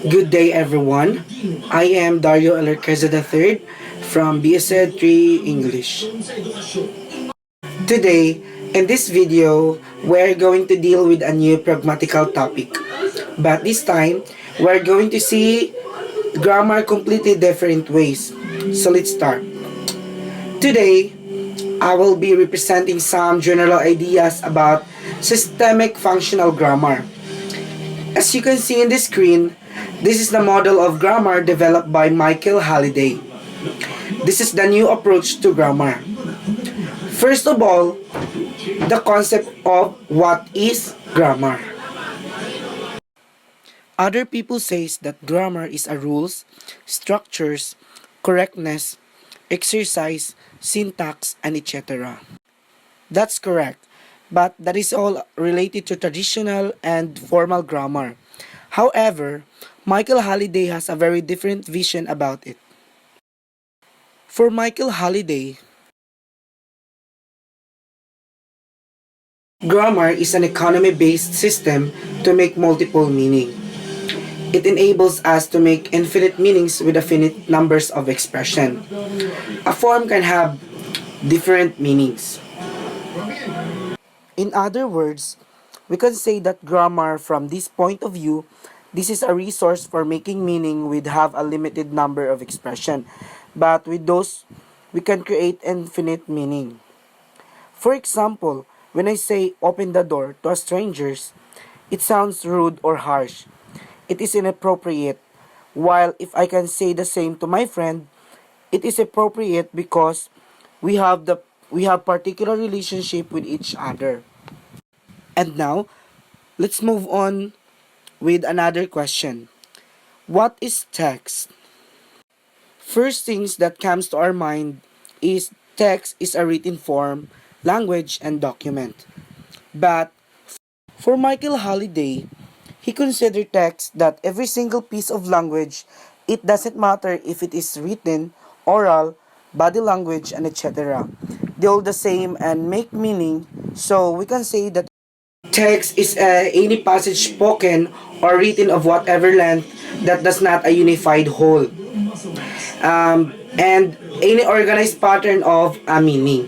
Good day, everyone. I am Dario Alerqueza III from BSED 3 English. Today, in this video, we're going to deal with a new pragmatical topic. But this time, we're going to see grammar completely different ways. So let's start. Today, I will be representing some general ideas about systemic functional grammar. As you can see in the screen, this is the model of grammar developed by Michael Halliday. This is the new approach to grammar. First of all, the concept of what is grammar. Other people say that grammar is a rules, structures, correctness, exercise, syntax, and etc. That's correct, but that is all related to traditional and formal grammar. However, Michael Halliday has a very different vision about it. For Michael Halliday, grammar is an economy-based system to make multiple meaning. It enables us to make infinite meanings with a finite numbers of expression. A form can have different meanings. In other words, we can say that grammar from this point of view, this is a resource for making meaning with have a limited number of expression. But with those, we can create infinite meaning. For example, when I say open the door to a strangers, it sounds rude or harsh. It is inappropriate. While if I can say the same to my friend, it is appropriate because we have the we have particular relationship with each other. And now, let's move on with another question. What is text? First things that comes to our mind is text is a written form, language, and document. But for Michael Halliday, he considered text that every single piece of language, it doesn't matter if it is written, oral, body language, and etc. They all the same and make meaning, so we can say that text is any passage spoken or written of whatever length that does not a unified whole. And any organized pattern of a meaning.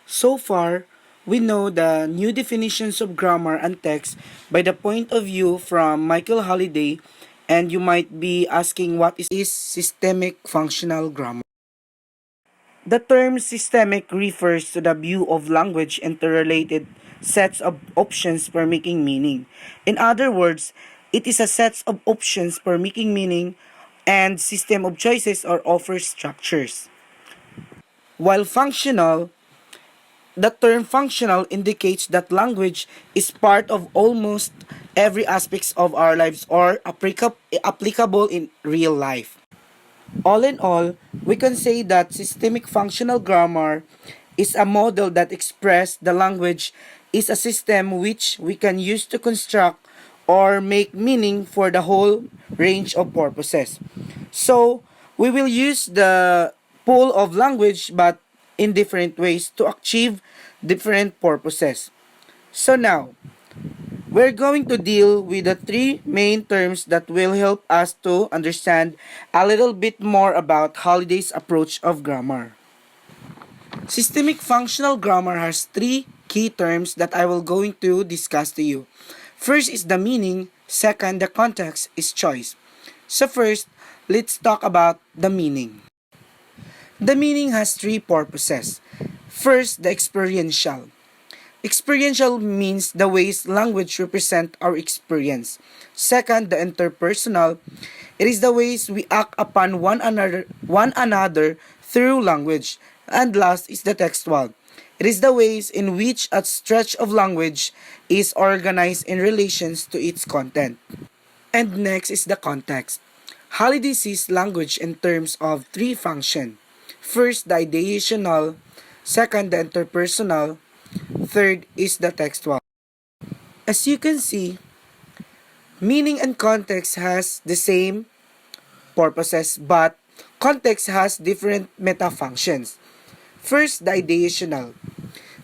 So far, we know the new definitions of grammar and text by the point of view from Michael Halliday, and you might be asking what is systemic functional grammar. The term systemic refers to the view of language interrelated sets of options for making meaning. In other words, it is a set of options for making meaning and system of choices or offer structures. While functional, the term functional indicates that language is part of almost every aspects of our lives or applicable in real life. All in all, we can say that systemic functional grammar is a model that expresses the language is a system which we can use to construct or make meaning for the whole range of purposes. So, we will use the pool of language but in different ways to achieve different purposes. So now, we're going to deal with the three main terms that will help us to understand a little bit more about Holliday's approach of grammar. Systemic functional grammar has three key terms that I will going to discuss to you. First is the meaning, second the context is choice. So first, let's talk about the meaning. The meaning has three purposes. First, the experiential. Experiential means the ways language represent our experience. Second, the interpersonal. It is the ways we act upon one another through language. And last is the textual. It is the ways in which a stretch of language is organized in relations to its content. And next is the context. Halliday sees language in terms of three functions. First, the ideational. Second, the interpersonal. Third is the textual. As you can see, meaning and context has the same purposes but context has different meta functions. First, the ideational.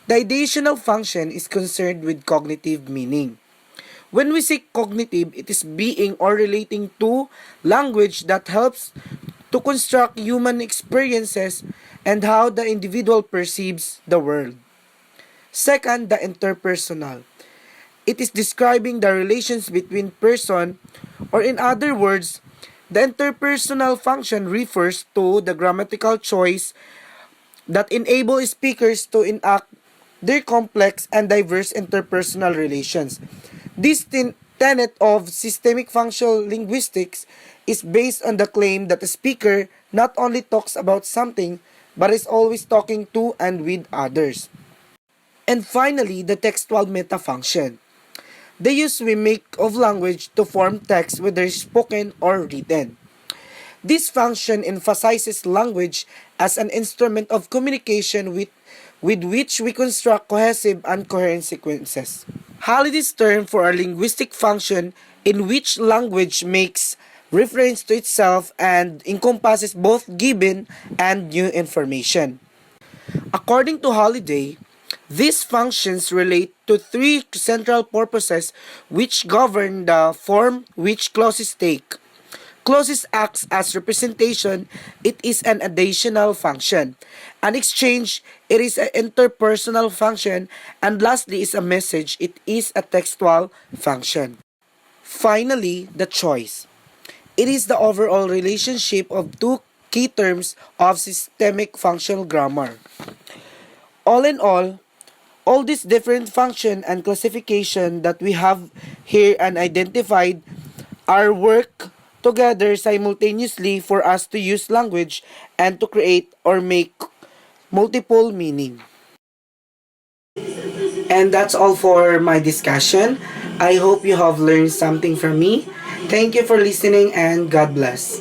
The ideational function is concerned with cognitive meaning. When we say cognitive, it is being or relating to language that helps to construct human experiences and how the individual perceives the world. Second, the interpersonal. It is describing the relations between person, or in other words, the interpersonal function refers to the grammatical choice that enable speakers to enact their complex and diverse interpersonal relations. This tenet of systemic functional linguistics is based on the claim that the speaker not only talks about something but is always talking to and with others. And finally, the textual meta function. The use we make of language to form text, whether spoken or written. This function emphasizes language as an instrument of communication with which we construct cohesive and coherent sequences. Halliday's term for a linguistic function in which language makes reference to itself and encompasses both given and new information. According to Halliday, these functions relate to three central purposes which govern the form which clauses take. Clauses acts as representation, it is an additional function. An exchange, it is an interpersonal function. And lastly is a message, it is a textual function. Finally, the choice. It is the overall relationship of two key terms of systemic functional grammar. All in all these different function and classification that we have here and identified are work together simultaneously for us to use language and to create or make multiple meaning. And that's all for my discussion. I hope you have learned something from me. Thank you for listening and God bless.